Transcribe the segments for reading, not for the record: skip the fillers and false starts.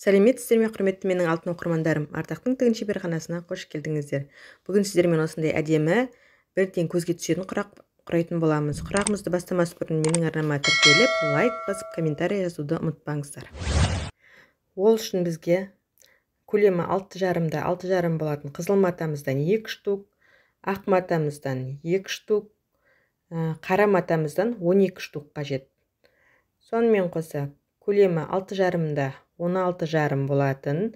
Сәлеметсіздер ме, құрметті менің алтын оқырмандарым. Ардақтың тігін шеберханасына қош келдіңіздер. Бүгін сіздермен осындай әдемі, бірден көзге түсетін құрақ құрайтын боламыз. Құрағымызды бастамас бұрын менің арнама тіркеліп, лайк басып, комментарий жазуды ұмытпаңыздар. Ол үшін бізге көлемі 6,5 болатын қызыл матамыздан 2 штук, ақ матамыздан 2 штук, қара матамыздан 12 штук қажет. Сонымен қоса көлемі 6,5-да 16,5 болатын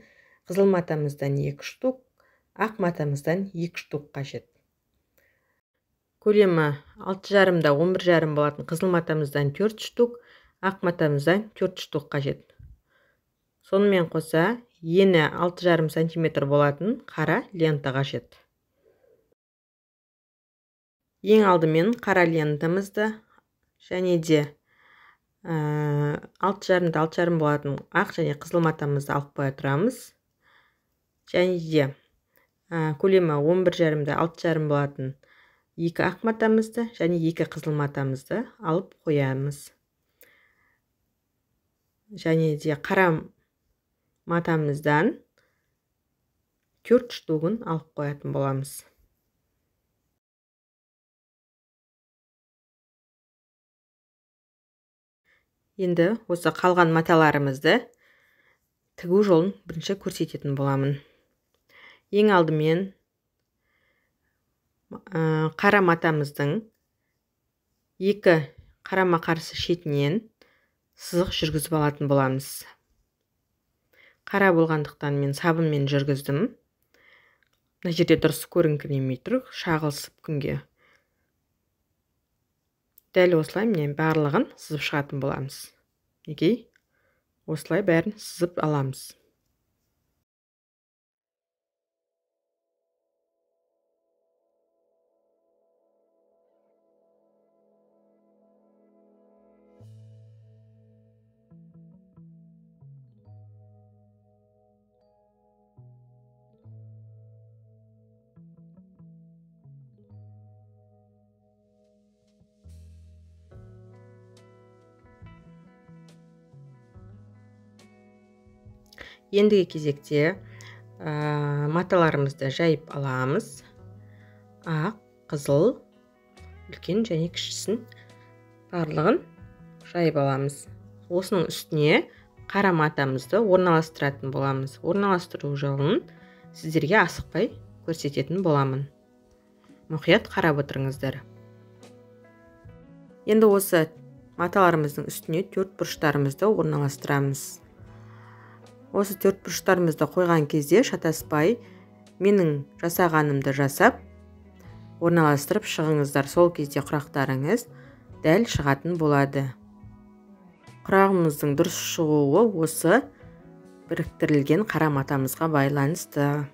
қызыл матамыздан 2 штук, ақ матамыздан 2 штук қажет. Көлемі 6,5-да 11,5 болатын қызыл матамыздан 4 штук, ақ матамыздан 4 штук қажет. Сонымен қоса ені 6,5 см болатын қара лента қажет. Ең алдымен қара лентамызды және де 6,5-да 6,5 болатын ақ және қызыл матамызды алып қоя тұрамыз. Және де көлемі 11,5-да 6,5 болатын 2 ақ матамызды және 2 қызыл матамызды алып қоямыз. Және де қара матамыздан 4 штугын алып қоятын боламыз. Енді осы қалған маталарымызды тігу жолын бірінші көрсететін боламын. Ең алдымен қара матамыздың 2 қарама-қарсы шетінен сызық жүргізіп алатын боламыз. Қара болғандықтан мен сабынмен жүргіздім. Мына жерде дұрыс көріңкіремей тұр, шағылысып күнге. Дәл осылай мен барлығын сызып шығатын боламыз. Неге? Осылай бәрін сызып аламыз. Ендігі кезекте маталарымызды жайып аламыз. Ақ, қызыл, үлкен және кішісін барлығын жайып аламыз. Осының үстіне қара матамызды орналастыратын боламыз. Орналастыру жолын сіздерге асықпай көрсететін боламын. Мұқият қарап отырыңыздар. Енді осы маталарымыздың үстіне 4 бұрыштарымызды орналастырамыз. Осы 4 бұрыштарымызды қойған кезде шатаспай менің жасағанымды жасап орналастырып шығыңыздар. Сол кезде құрақтарыңыз дәл шығатын болады. Құрағымыздың дұрыс шығуы осы біріктірілген қара матамызға байланысты.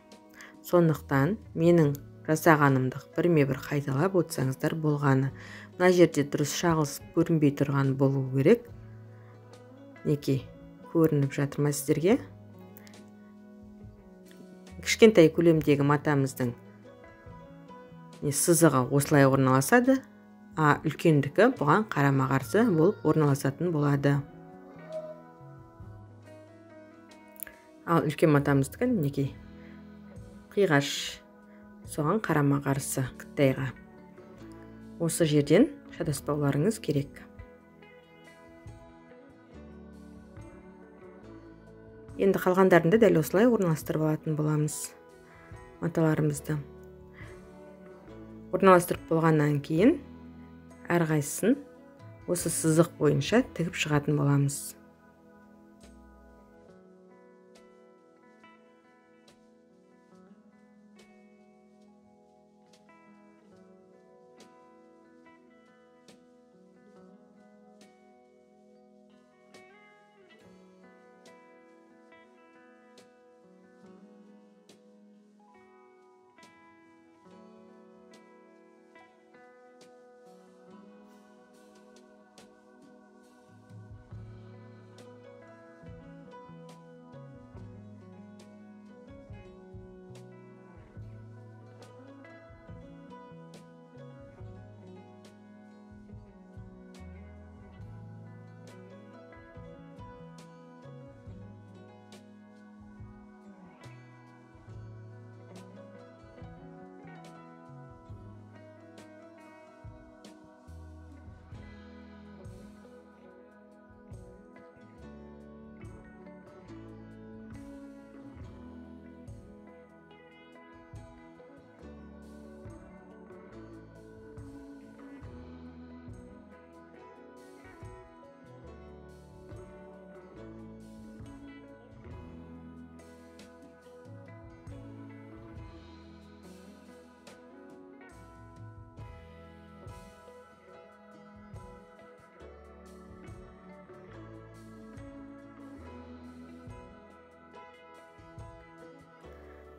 Сондықтан менің жасағанымды бірме-бір қайталап өтсеңіздер болғаны. Мына жерде дұрыс шағылысып көрінбей тұрған болу керек. Неке көрініп жатыр ма сіздерге? Кішкентай көлемдегі матамыздың сызығы осылай орналасады, үлкендікі бұған қарама-қарсы болып орналасатын болады. Ал үлкен матамыздікі неке қиғаш, соған қарама-қарсы қытайға. Осы жерден шатаспауларыңыз керек. Енді қалғандарында дәл осылай орналастырып алатын боламыз маталарымызды. Орналастырып болғаннан кейін әрқайсысын осы сызық бойынша тігіп шығатын боламыз.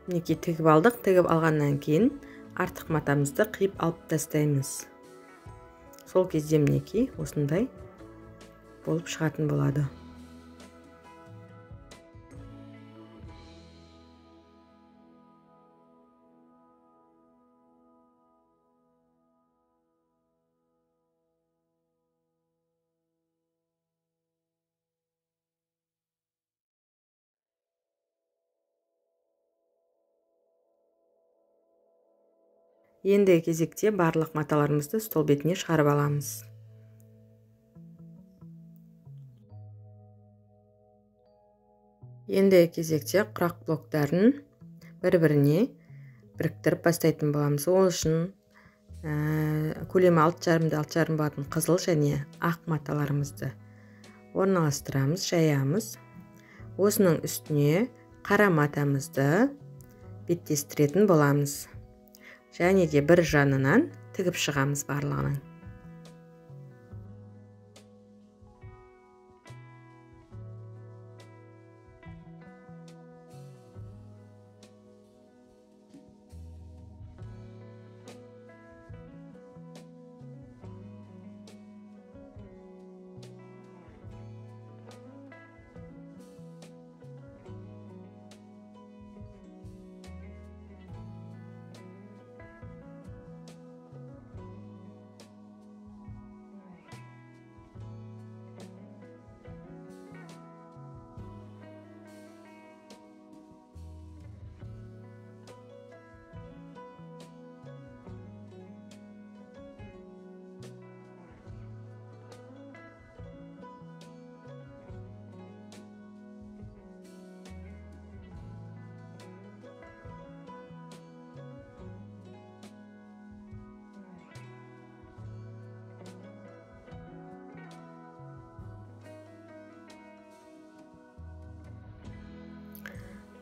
Мінекей тігіп алдық. Тігіп алғаннан кейін артық матамызды қиып алып тастаймыз. Сол кезде мінекей осындай болып шығатын болады. Ендігі кезекте барлық маталарымызды стол бетіне шығарып аламыз. Ендігі кезекте құрақ блоктарын бір-біріне біріктіріп бастайтын боламыз. Ол үшін көлемі 6,5 болатын қызыл және ақ маталарымызды орналастырамыз, жаямыз. Осының үстіне қара матамызды беттестіретін боламыз. Және де бір жанынан тігіп шығамыз барлығының.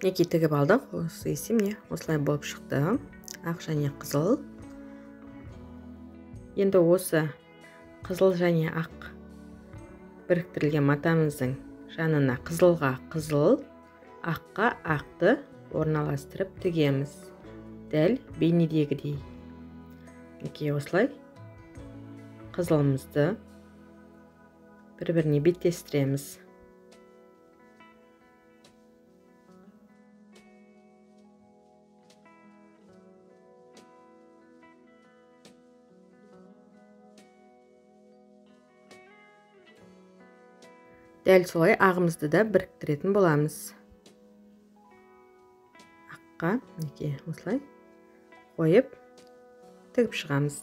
Мінекей тігіп алдық. Осы есе міне осылай болып шықты. Ақ және қызыл. Енді осы қызыл және ақ біріктірілген матамыздың жанына қызылға қызыл, аққа ақты орналастырып тігеміз. Дәл бейнедегідей. Мінекей осылай қызылымызды бір-біріне беттестіреміз. Дәл солай ағымызды да біріктіретін боламыз. Аққа мінекей осылай қойып тігіп шығамыз.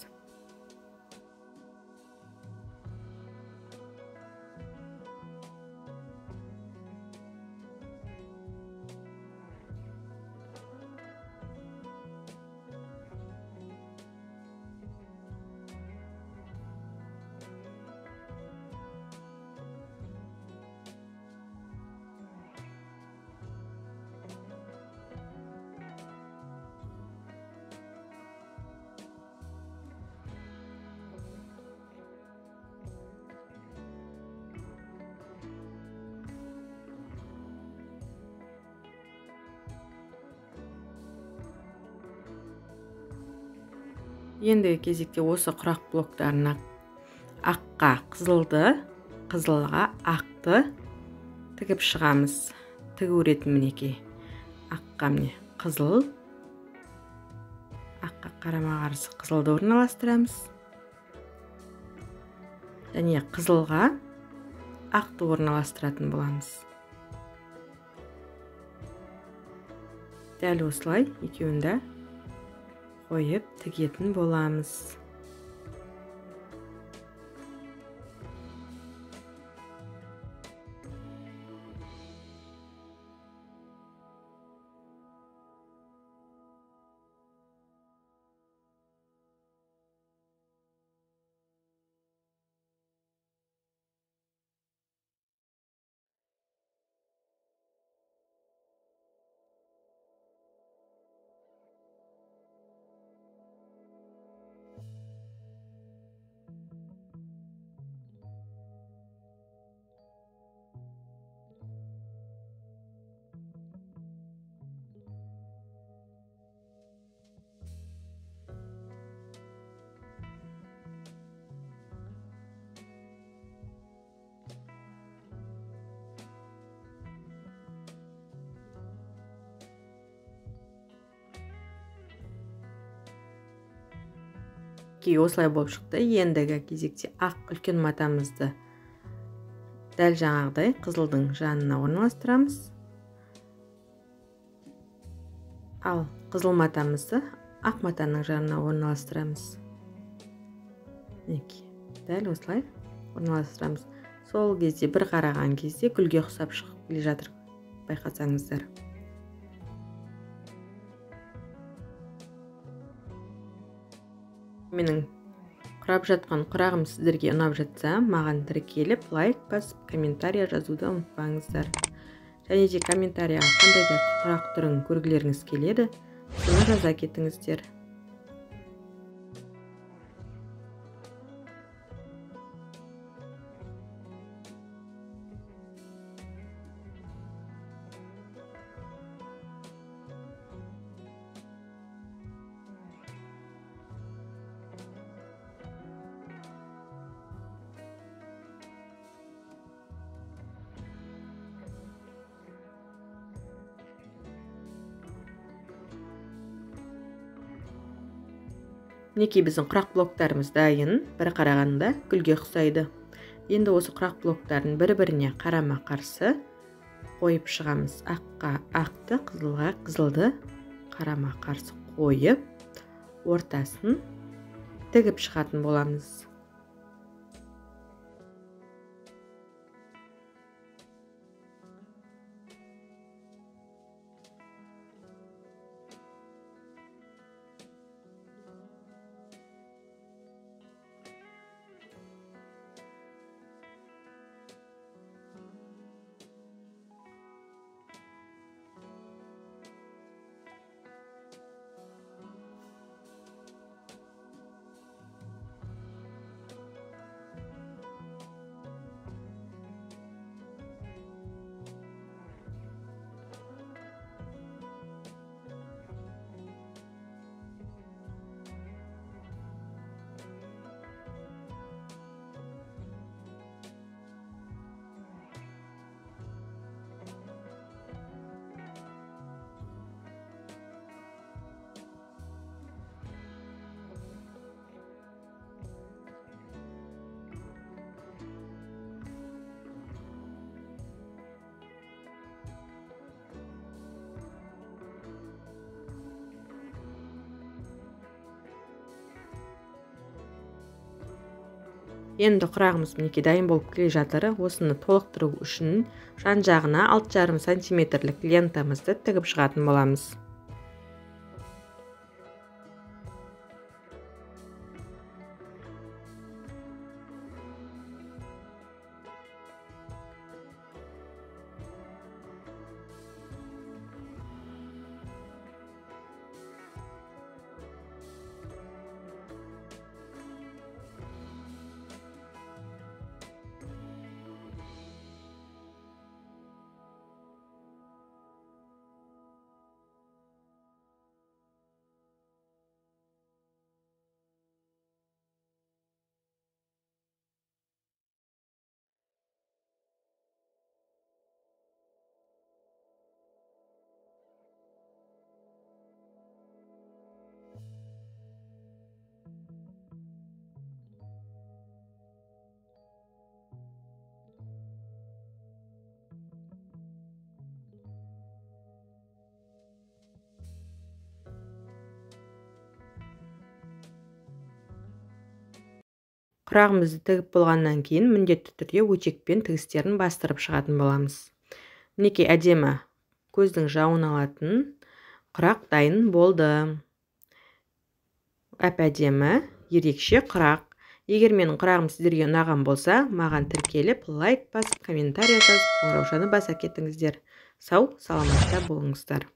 Ендігі кезекте осы құрақ блоктарына аққа қызылды, қызылға ақты тігіп шығамыз. Тігу реті мінекей. Аққа міне қызыл, аққа қарама-қарсы қызылды орналастырамыз. Және қызылға ақты орналастыратын боламыз. Дәл осылай екеуінде қойып тігетін боламыз. мінекей осылай болып шықты. Ендігі кезекте ақ үлкен матамызды дәл жаңағыдай қызылдың жанына орналастырамыз. Ал қызыл матамызды ақ матаның жанына орналастырамыз. Мінекей, дәл осылай орналастырамыз. Сол кезде бір қараған кезде гүлге ұқсап шығып келе жатыр, байқасаңыздар. Менің құрап жатқан құрағым сіздерге ұнап жатса, маған тіркеліп, лайк басып, комментария жазуды ұмытпаңыздар. Және де комментарияға қандай да құрақ түрін көргілеріңіз келеді, соны жаза кетіңіздер. Мінекей біздің құрақ блоктарымыз дайын, бір қарағанда гүлге ұқсайды. Енді осы құрақ блоктарын бір-біріне қарама-қарсы қойып шығамыз. Аққа ақты, қызылға қызылды қарама-қарсы қойып, ортасын тігіп шығатын боламыз. Енді құрағымыз мінекей дайын болып келе жатыр. Осыны толықтыру үшін жан жағына 6,5 сантиметрлік лентамызды тігіп шығатын боламыз. Құрағымызды тігіп болғаннан кейін міндетті түрде өтекпен тігістерін бастырып шығатын боламыз. Мінекей әдемі көздің жауын алатын құрақ дайын болды. Әп-әдемі, ерекше құрақ. Егер менің құрағым сіздерге ұнаған болса, маған тіркеліп, лайк басып, комментария жазып, қоңыраушаны баса кетіңіздер. Сау, саламатта болыңыздар.